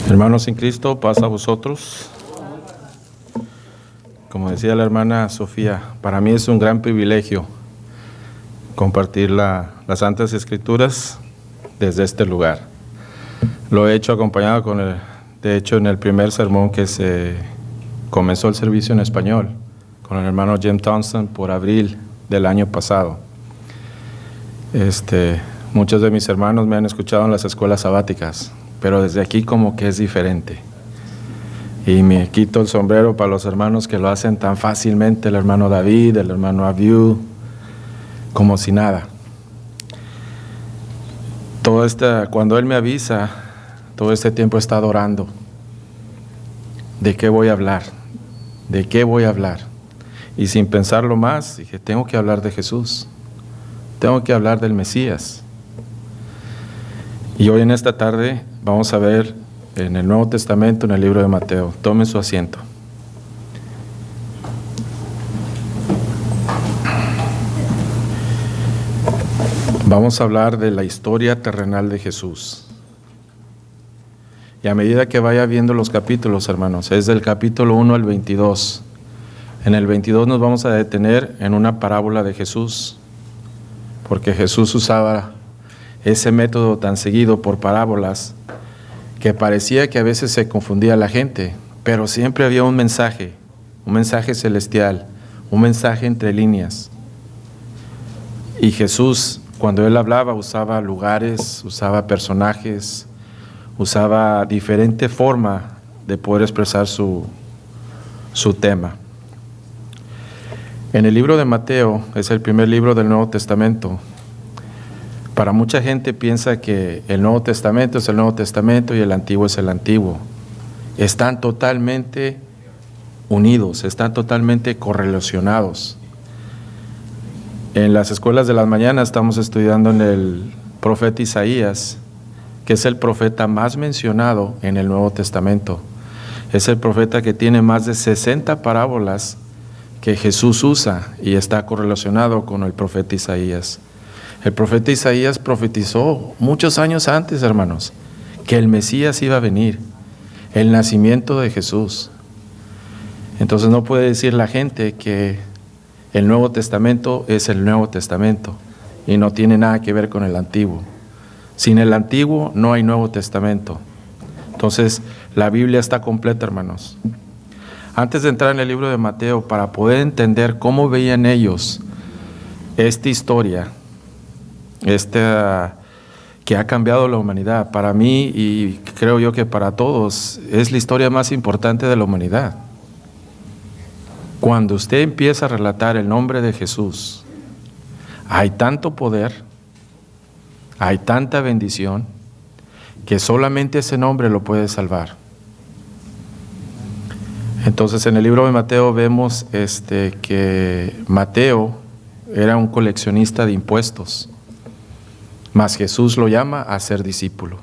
Hermanos en Cristo, paz a vosotros. Como decía la hermana Sofía, para mí es un gran privilegio compartir las Santas Escrituras desde este lugar. Lo he hecho acompañado de hecho, en el primer sermón que se comenzó el servicio en español, con el hermano Jim Thompson por abril del año pasado. Muchos de mis hermanos me han escuchado en las escuelas sabáticas, pero desde aquí como que es diferente. Y me quito el sombrero para los hermanos que lo hacen tan fácilmente, el hermano David, el hermano Abiu, como si nada. Cuando él me avisa, todo este tiempo he estado orando. ¿De qué voy a hablar? ¿De qué voy a hablar? Y sin pensarlo más, dije, tengo que hablar de Jesús. Tengo que hablar del Mesías. Y hoy en esta tarde vamos a ver en el Nuevo Testamento, en el libro de Mateo. Tomen su asiento. Vamos a hablar de la historia terrenal de Jesús. Y a medida que vaya viendo los capítulos, hermanos, es del capítulo 1 al 22. En el 22 nos vamos a detener en una parábola de Jesús, porque Jesús usaba ese método tan seguido por parábolas que parecía que a veces se confundía la gente, pero siempre había un mensaje celestial, un mensaje entre líneas. Y Jesús, cuando Él hablaba, usaba lugares, usaba personajes, usaba diferente forma de poder expresar su tema. En el libro de Mateo, es el primer libro del Nuevo Testamento. Para mucha gente piensa que el Nuevo Testamento es el Nuevo Testamento y el Antiguo es el Antiguo. Están totalmente unidos, están totalmente correlacionados. En las escuelas de las mañanas estamos estudiando en el profeta Isaías, que es el profeta más mencionado en el Nuevo Testamento. Es el profeta que tiene más de 60 parábolas que Jesús usa y está correlacionado con el profeta Isaías. El profeta Isaías profetizó muchos años antes, hermanos, que el Mesías iba a venir, el nacimiento de Jesús. Entonces no puede decir la gente que el Nuevo Testamento es el Nuevo Testamento y no tiene nada que ver con el Antiguo. Sin el Antiguo no hay Nuevo Testamento. Entonces la Biblia está completa, hermanos. Antes de entrar en el libro de Mateo, para poder entender cómo veían ellos esta historia, que ha cambiado la humanidad, para mí y creo yo que para todos, es la historia más importante de la humanidad. Cuando usted empieza a relatar el nombre de Jesús, hay tanto poder, hay tanta bendición, que solamente ese nombre lo puede salvar. Entonces en el libro de Mateo vemos que Mateo era un coleccionista de impuestos, mas Jesús lo llama a ser discípulo.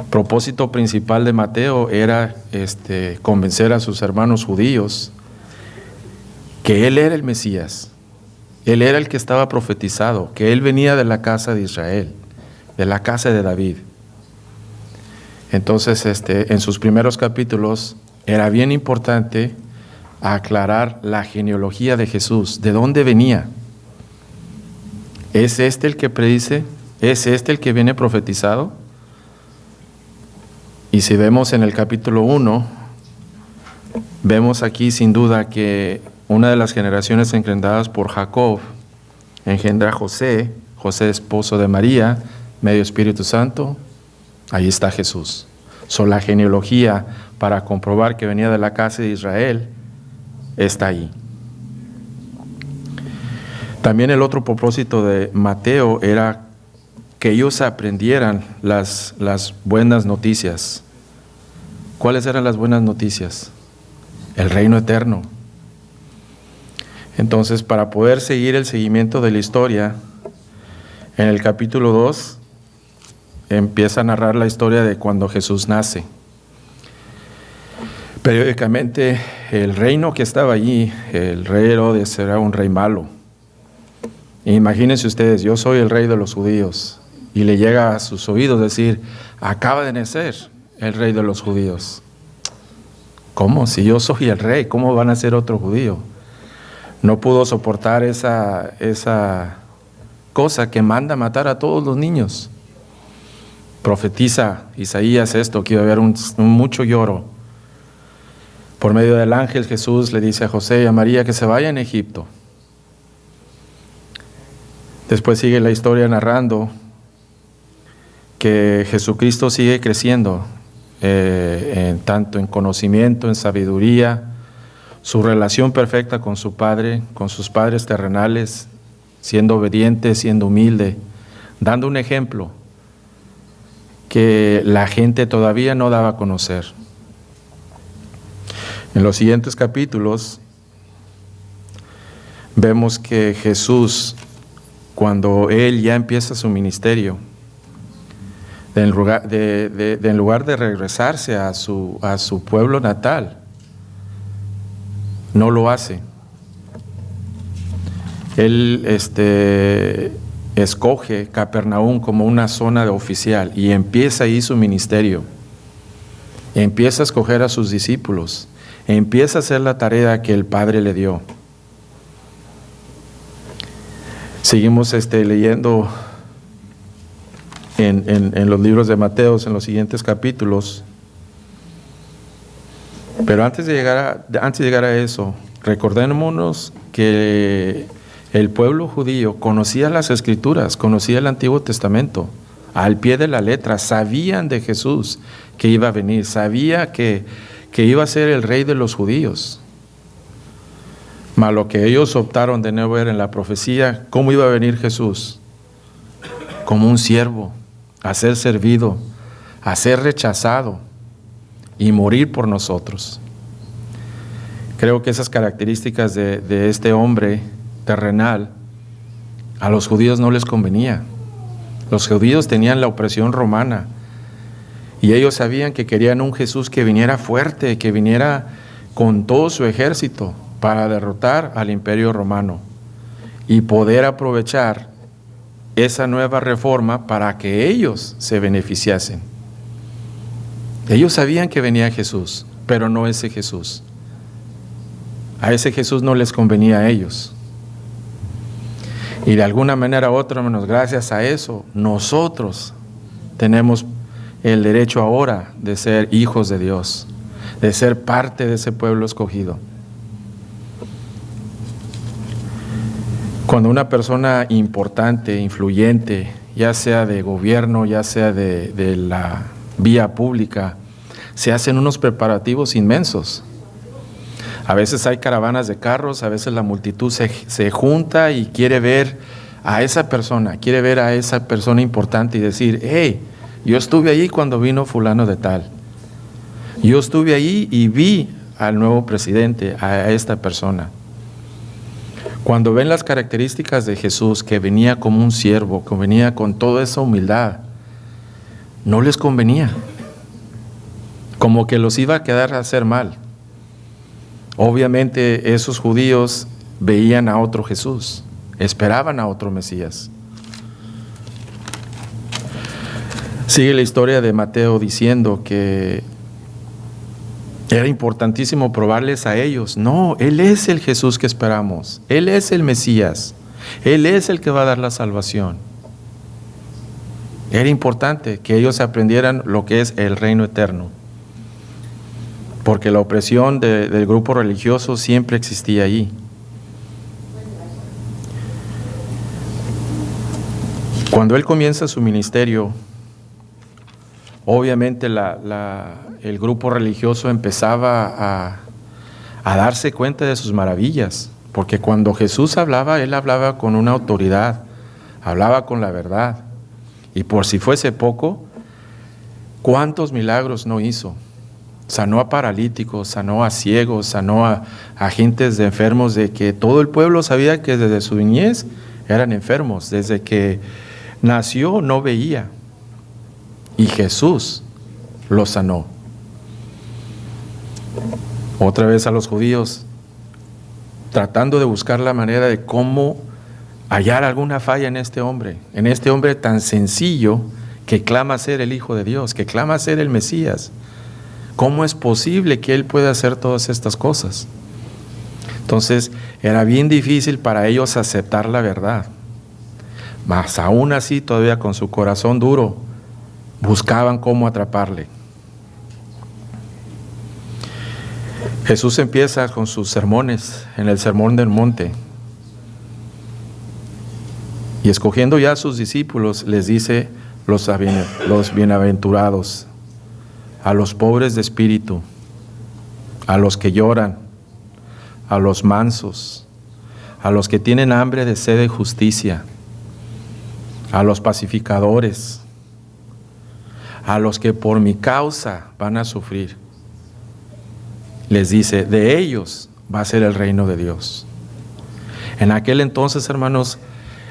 Propósito principal de Mateo era convencer a sus hermanos judíos que Él era el Mesías, Él era el que estaba profetizado, que Él venía de la casa de Israel, de la casa de David. Entonces, en sus primeros capítulos era bien importante aclarar la genealogía de Jesús, de dónde venía. ¿Es este el que predice? ¿Es este el que viene profetizado? Y si vemos en el capítulo 1, vemos aquí sin duda que una de las generaciones engendradas por Jacob engendra a José esposo de María, medio Espíritu Santo, ahí está Jesús. La genealogía para comprobar que venía de la casa de Israel está ahí. También el otro propósito de Mateo era que ellos aprendieran las buenas noticias. ¿Cuáles eran las buenas noticias? El reino eterno. Entonces, para poder seguir el seguimiento de la historia, en el capítulo 2 empieza a narrar la historia de cuando Jesús nace. Periódicamente, el reino que estaba allí, el rey Herodes, era un rey malo. Imagínense ustedes, yo soy el rey de los judíos, y le llega a sus oídos decir, acaba de nacer el rey de los judíos. ¿Cómo? Si yo soy el rey, ¿cómo van a ser otro judío? No pudo soportar esa cosa que manda matar a todos los niños. Profetiza Isaías esto, que iba a haber mucho lloro. Por medio del ángel, Jesús le dice a José y a María que se vayan a Egipto. Después sigue la historia narrando que Jesucristo sigue creciendo, tanto en conocimiento, en sabiduría, su relación perfecta con su Padre, con sus padres terrenales, siendo obediente, siendo humilde, dando un ejemplo que la gente todavía no daba a conocer. En los siguientes capítulos vemos que Jesús, cuando Él ya empieza su ministerio, en lugar de regresarse a su pueblo natal, no lo hace. Él escoge Capernaum como una zona de oficial y empieza ahí su ministerio. Empieza a escoger a sus discípulos. Empieza a hacer la tarea que el Padre le dio. Seguimos leyendo en los libros de Mateo, en los siguientes capítulos. Pero antes de llegar a eso, recordémonos que el pueblo judío conocía las Escrituras, conocía el Antiguo Testamento, al pie de la letra. Sabían de Jesús que iba a venir, sabía que iba a ser el rey de los judíos. Mas lo que ellos optaron de no ver en la profecía, ¿cómo iba a venir Jesús? Como un siervo, a ser servido, a ser rechazado y morir por nosotros. Creo que esas características de este hombre terrenal a los judíos no les convenía. Los judíos tenían la opresión romana y ellos sabían que querían un Jesús que viniera fuerte, que viniera con todo su ejército para derrotar al imperio romano y poder aprovechar esa nueva reforma para que ellos se beneficiasen. Ellos sabían que venía Jesús, pero no ese Jesús. A ese Jesús no les convenía a ellos. Y de alguna manera u otra, menos gracias a eso, nosotros tenemos el derecho ahora de ser hijos de Dios, de ser parte de ese pueblo escogido. Cuando una persona importante, influyente, ya sea de gobierno, ya sea de la vía pública, se hacen unos preparativos inmensos. A veces hay caravanas de carros, a veces la multitud se junta y quiere ver a esa persona importante y decir: hey, yo estuve allí cuando vino fulano de tal. Yo estuve allí y vi al nuevo presidente, a esta persona. Cuando ven las características de Jesús, que venía como un siervo, que venía con toda esa humildad, no les convenía. Como que los iba a quedar a hacer mal. Obviamente esos judíos veían a otro Jesús, esperaban a otro Mesías. Sigue la historia de Mateo diciendo que era importantísimo probarles a ellos: no, Él es el Jesús que esperamos, Él es el Mesías, Él es el que va a dar la salvación. Era importante que ellos aprendieran lo que es el reino eterno, porque la opresión del grupo religioso siempre existía allí. Cuando Él comienza su ministerio, obviamente el grupo religioso empezaba a darse cuenta de sus maravillas, porque cuando Jesús hablaba, Él hablaba con una autoridad, hablaba con la verdad. Y por si fuese poco, ¿cuántos milagros no hizo? Sanó a paralíticos, sanó a ciegos, sanó a gentes de enfermos, de que todo el pueblo sabía que desde su niñez eran enfermos, desde que nació no veía. Y Jesús los sanó. Otra vez a los judíos, tratando de buscar la manera de cómo hallar alguna falla en este hombre tan sencillo que clama ser el Hijo de Dios, que clama ser el Mesías. ¿Cómo es posible que Él pueda hacer todas estas cosas? Entonces, era bien difícil para ellos aceptar la verdad. Mas aún así, todavía con su corazón duro, buscaban cómo atraparle. Jesús empieza con sus sermones en el Sermón del Monte. Y escogiendo ya a sus discípulos, les dice los bienaventurados, a los pobres de espíritu, a los que lloran, a los mansos, a los que tienen hambre de sed de justicia, a los pacificadores, a los que por mi causa van a sufrir. Les dice, de ellos va a ser el reino de Dios. En aquel entonces, hermanos,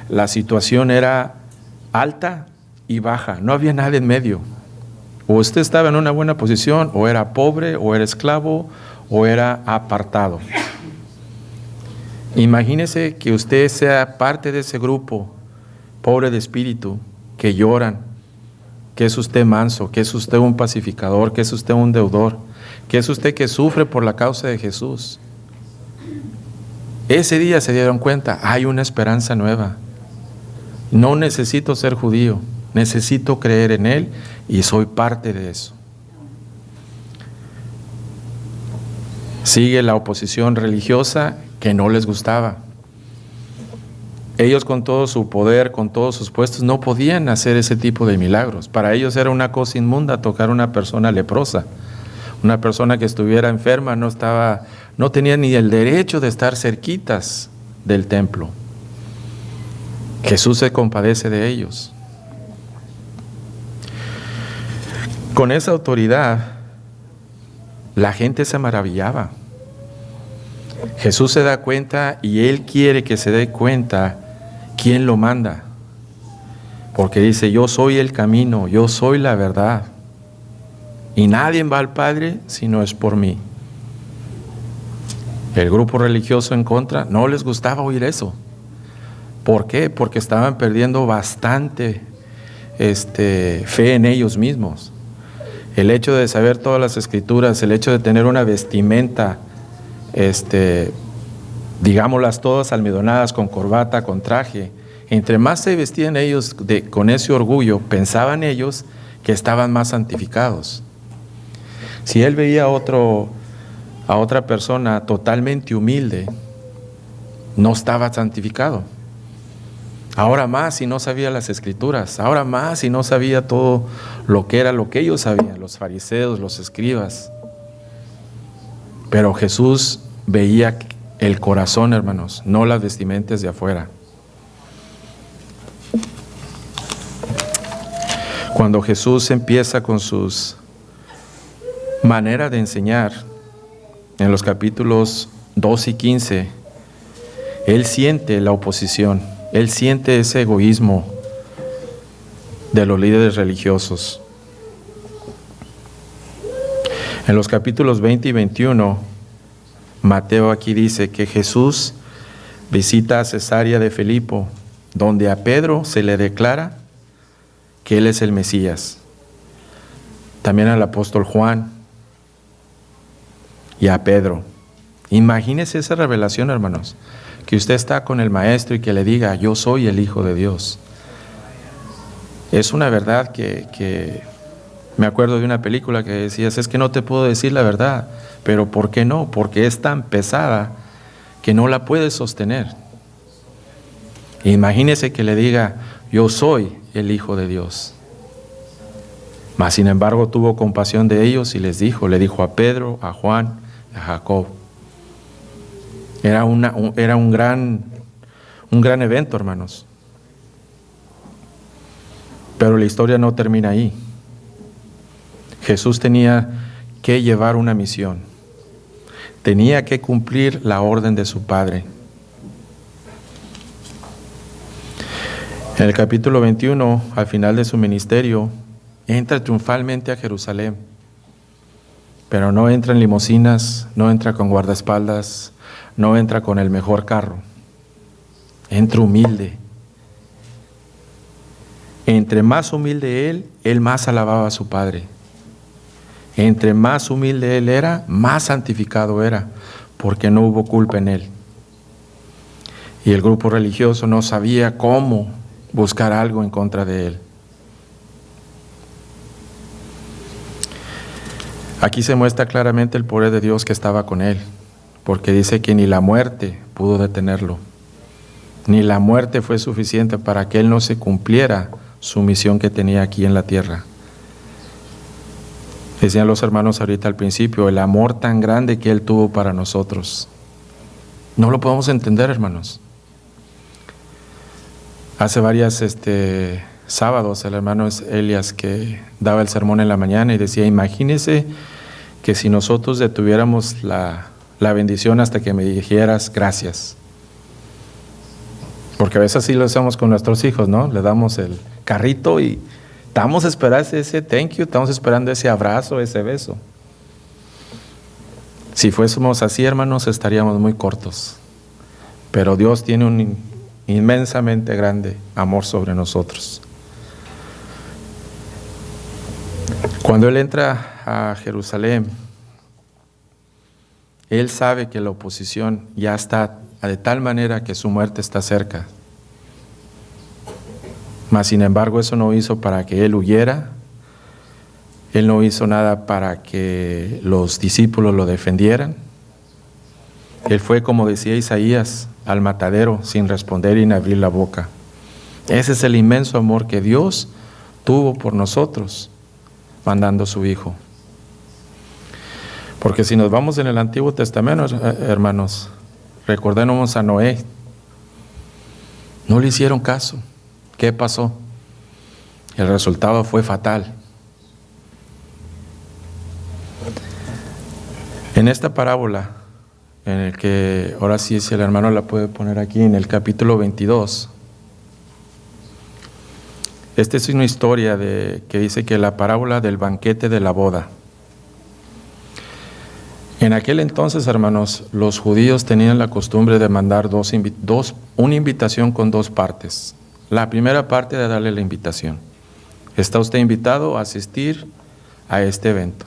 la situación era alta y baja, no había nada en medio. O usted estaba en una buena posición, o era pobre, o era esclavo, o era apartado. Imagínese que usted sea parte de ese grupo, pobre de espíritu, que lloran, que es usted manso, que es usted un pacificador, que es usted un deudor, que es usted que sufre por la causa de Jesús. Ese día se dieron cuenta, hay una esperanza nueva. No necesito ser judío, necesito creer en Él y soy parte de eso. Sigue la oposición religiosa que no les gustaba. Ellos con todo su poder, con todos sus puestos, no podían hacer ese tipo de milagros. Para ellos era una cosa inmunda tocar a una persona leprosa. Una persona que estuviera enferma no tenía ni el derecho de estar cerquitas del templo. Jesús se compadece de ellos. Con esa autoridad, la gente se maravillaba. Jesús se da cuenta y Él quiere que se dé cuenta quién lo manda. Porque dice, yo soy el camino, yo soy la verdad. Y nadie va al Padre si no es por mí. El grupo religioso en contra no les gustaba oír eso. ¿Por qué? Porque estaban perdiendo bastante fe en ellos mismos. El hecho de saber todas las escrituras, el hecho de tener una vestimenta, digámoslas todas almidonadas, con corbata, con traje, entre más se vestían ellos con ese orgullo, pensaban ellos que estaban más santificados. Si él veía a otra persona totalmente humilde, no estaba santificado. Ahora más si no sabía las escrituras, ahora más si no sabía todo lo que era lo que ellos sabían, los fariseos, los escribas. Pero Jesús veía el corazón, hermanos, no las vestimentas de afuera. Cuando Jesús empieza con sus maneras de enseñar, en los capítulos 2 y 15, Él siente la oposición, Él siente ese egoísmo de los líderes religiosos. En los capítulos 20 y 21, Mateo aquí dice que Jesús visita a Cesarea de Filipo, donde a Pedro se le declara que Él es el Mesías. También al apóstol Juan y a Pedro. Imagínese esa revelación, hermanos, que usted está con el Maestro y que le diga, yo soy el Hijo de Dios. Es una verdad que me acuerdo de una película que decía, es que no te puedo decir la verdad, pero ¿por qué no? Porque es tan pesada que no la puedes sostener. Imagínese que le diga, yo soy el Hijo de Dios. Mas sin embargo tuvo compasión de ellos y le dijo a Pedro, a Juan, a Jacob. Era un gran evento, hermanos. Pero la historia no termina ahí. Jesús tenía que llevar una misión. Tenía que cumplir la orden de su Padre. En el capítulo 21, al final de su ministerio, entra triunfalmente a Jerusalén. Pero no entra en limusinas, no entra con guardaespaldas, no entra con el mejor carro. Entra humilde. Entre más humilde él más alababa a su Padre. Entre más humilde él era, más santificado era, porque no hubo culpa en él. Y el grupo religioso no sabía cómo buscar algo en contra de él. Aquí se muestra claramente el poder de Dios que estaba con él, porque dice que ni la muerte pudo detenerlo, ni la muerte fue suficiente para que él no se cumpliera su misión que tenía aquí en la tierra. Decían los hermanos ahorita al principio, el amor tan grande que él tuvo para nosotros. No lo podemos entender, hermanos. Hace varios sábados el hermano Elias que daba el sermón en la mañana y decía, imagínese que si nosotros detuviéramos la bendición hasta que me dijeras gracias. Porque a veces así lo hacemos con nuestros hijos, ¿no? Le damos el carrito y estamos esperando ese thank you, estamos esperando ese abrazo, ese beso. Si fuésemos así, hermanos, estaríamos muy cortos. Pero Dios tiene un inmensamente grande amor sobre nosotros. Cuando Él entra a Jerusalén, Él sabe que la oposición ya está de tal manera que su muerte está cerca. Mas sin embargo eso no hizo para que Él huyera. Él no hizo nada para que los discípulos lo defendieran. Él fue, como decía Isaías, al matadero sin responder y sin abrir la boca. Ese es el inmenso amor que Dios tuvo por nosotros, mandando a su Hijo. Porque si nos vamos en el Antiguo Testamento, hermanos, recordemos a Noé. No le hicieron caso. ¿Qué pasó? El resultado fue fatal. En esta parábola, en el que, ahora sí, si el hermano la puede poner aquí, en el capítulo 22, esta es una historia que dice que la parábola del banquete de la boda. En aquel entonces, hermanos, los judíos tenían la costumbre de mandar una invitación con dos partes. La primera parte de darle la invitación. Está usted invitado a asistir a este evento.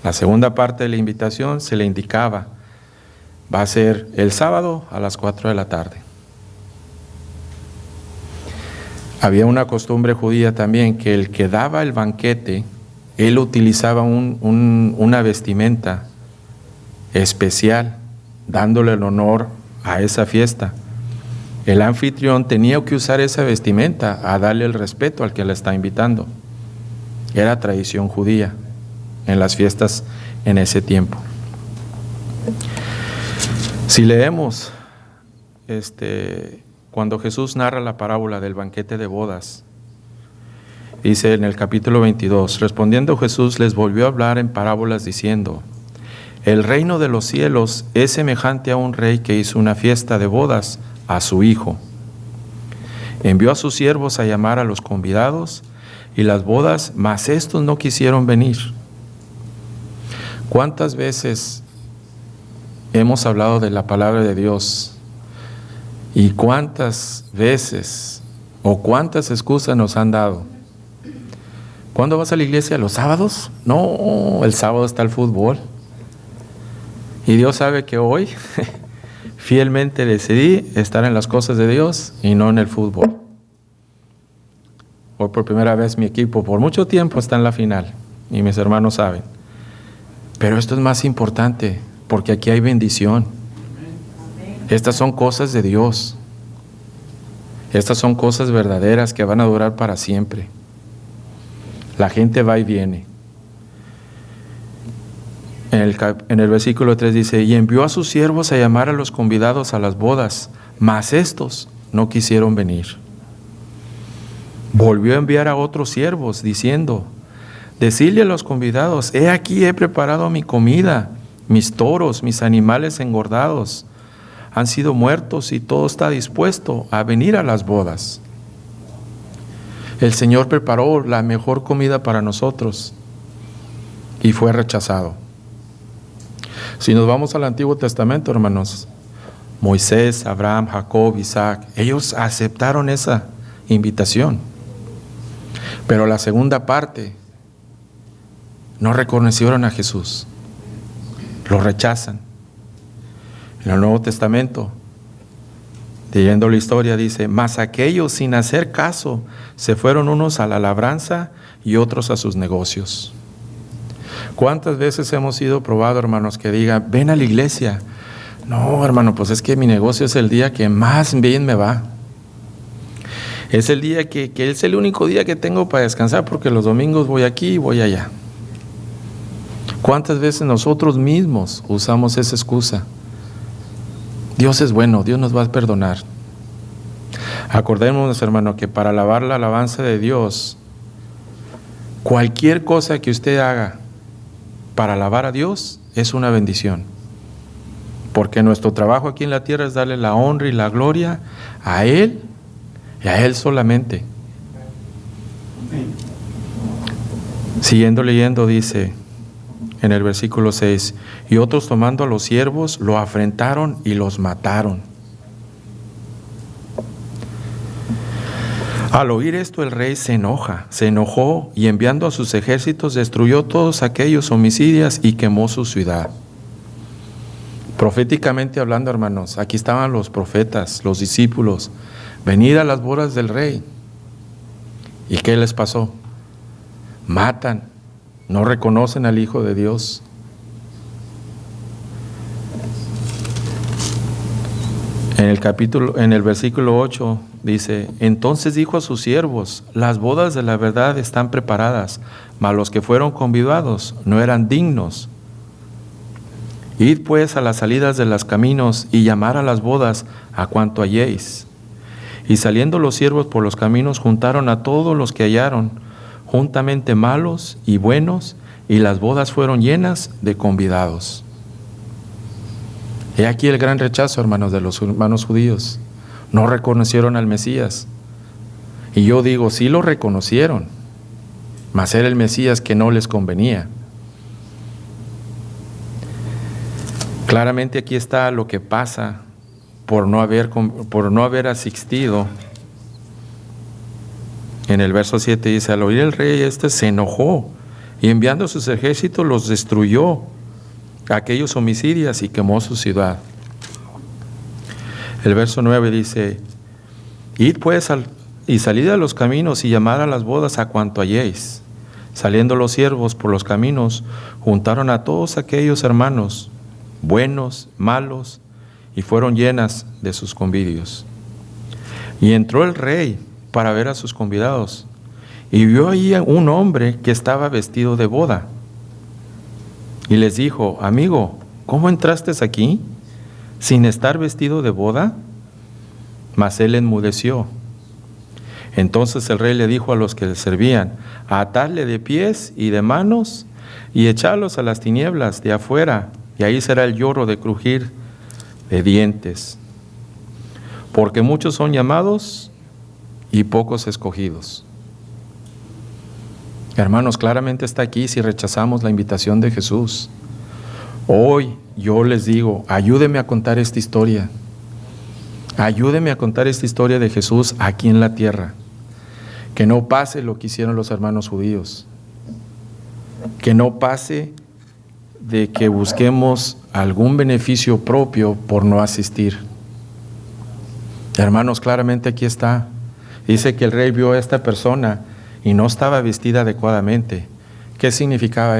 La segunda parte de la invitación se le indicaba, va a ser el sábado a las 4 de la tarde. Había una costumbre judía también que el que daba el banquete, él utilizaba una vestimenta especial, dándole el honor a esa fiesta. El anfitrión tenía que usar esa vestimenta a darle el respeto al que le está invitando. Era tradición judía en las fiestas en ese tiempo. Si leemos cuando Jesús narra la parábola del banquete de bodas, dice en el capítulo 22, respondiendo Jesús les volvió a hablar en parábolas diciendo, el reino de los cielos es semejante a un rey que hizo una fiesta de bodas a su hijo. Envió a sus siervos a llamar a los convidados y las bodas, mas estos no quisieron venir. ¿Cuántas veces hemos hablado de la palabra de Dios? ¿Y cuántas veces o cuántas excusas nos han dado? ¿Cuándo vas a la iglesia? ¿Los sábados? No, el sábado está el fútbol. Y Dios sabe que hoy fielmente decidí estar en las cosas de Dios y no en el fútbol. Hoy por primera vez mi equipo por mucho tiempo está en la final y mis hermanos saben. Pero esto es más importante porque aquí hay bendición. Estas son cosas de Dios. Estas son cosas verdaderas que van a durar para siempre. La gente va y viene. En el versículo 3 dice, y envió a sus siervos a llamar a los convidados a las bodas, mas estos no quisieron venir. Volvió a enviar a otros siervos, diciendo, decidle a los convidados, he aquí he preparado mi comida, mis toros, mis animales engordados, han sido muertos y todo está dispuesto a venir a las bodas. El Señor preparó la mejor comida para nosotros y fue rechazado. Si nos vamos al Antiguo Testamento, hermanos, Moisés, Abraham, Jacob, Isaac, ellos aceptaron esa invitación. Pero la segunda parte, no reconocieron a Jesús, lo rechazan. En el Nuevo Testamento, leyendo la historia, dice: mas aquellos sin hacer caso se fueron unos a la labranza y otros a sus negocios. ¿Cuántas veces hemos sido probados, hermanos, que digan: ven a la iglesia? No, hermano, pues es que mi negocio es el día que más bien me va. Es el día que es el único día que tengo para descansar, porque los domingos voy aquí y voy allá. ¿Cuántas veces nosotros mismos usamos esa excusa? Dios es bueno, Dios nos va a perdonar. Acordémonos, hermano, que para alabar la alabanza de Dios, cualquier cosa que usted haga para alabar a Dios es una bendición. Porque nuestro trabajo aquí en la tierra es darle la honra y la gloria a Él y a Él solamente. Siguiendo leyendo, dice en el versículo 6: y otros tomando a los siervos lo afrentaron y los mataron. Al oír esto, el rey se enojó y enviando a sus ejércitos destruyó todos aquellos homicidas y quemó su ciudad. Proféticamente hablando, hermanos, aquí estaban los profetas, los discípulos, venid a las bodas del rey. ¿Y qué les pasó? Matan, no reconocen al Hijo de Dios. En el versículo 8 dice: entonces dijo a sus siervos: las bodas de la verdad están preparadas, mas los que fueron convidados no eran dignos. Id pues a las salidas de los caminos y llamar a las bodas a cuanto halléis. Y saliendo los siervos por los caminos juntaron a todos los que hallaron, juntamente malos y buenos, y las bodas fueron llenas de convidados. He aquí el gran rechazo, hermanos, de los hermanos judíos. No reconocieron al Mesías. Y yo digo, sí lo reconocieron, mas era el Mesías que no les convenía. Claramente aquí está lo que pasa por no haber asistido. En el verso 7 dice: al oír el rey se enojó y enviando a sus ejércitos los destruyó aquellos homicidas y quemó su ciudad. El verso 9 dice: id pues y salid a los caminos y llamad a las bodas a cuanto halléis. Saliendo los siervos por los caminos, juntaron a todos aquellos hermanos, buenos, malos, y fueron llenas de sus convivios. Y entró el rey para ver a sus convidados, y vio ahí un hombre que estaba vestido de boda. Y les dijo: amigo, ¿cómo entraste aquí sin estar vestido de boda? Mas él enmudeció. Entonces el rey le dijo a los que le servían: atadle de pies y de manos y echadlos a las tinieblas de afuera, y ahí será el lloro de crujir de dientes. Porque muchos son llamados y pocos escogidos. Hermanos, claramente está aquí si rechazamos la invitación de Jesús. Hoy yo les digo, ayúdenme a contar esta historia. Ayúdenme a contar esta historia de Jesús aquí en la tierra. Que no pase lo que hicieron los hermanos judíos. Que no pase de que busquemos algún beneficio propio por no asistir. Hermanos, claramente aquí está. Dice que el rey vio a esta persona y no estaba vestida adecuadamente. ¿Qué significaba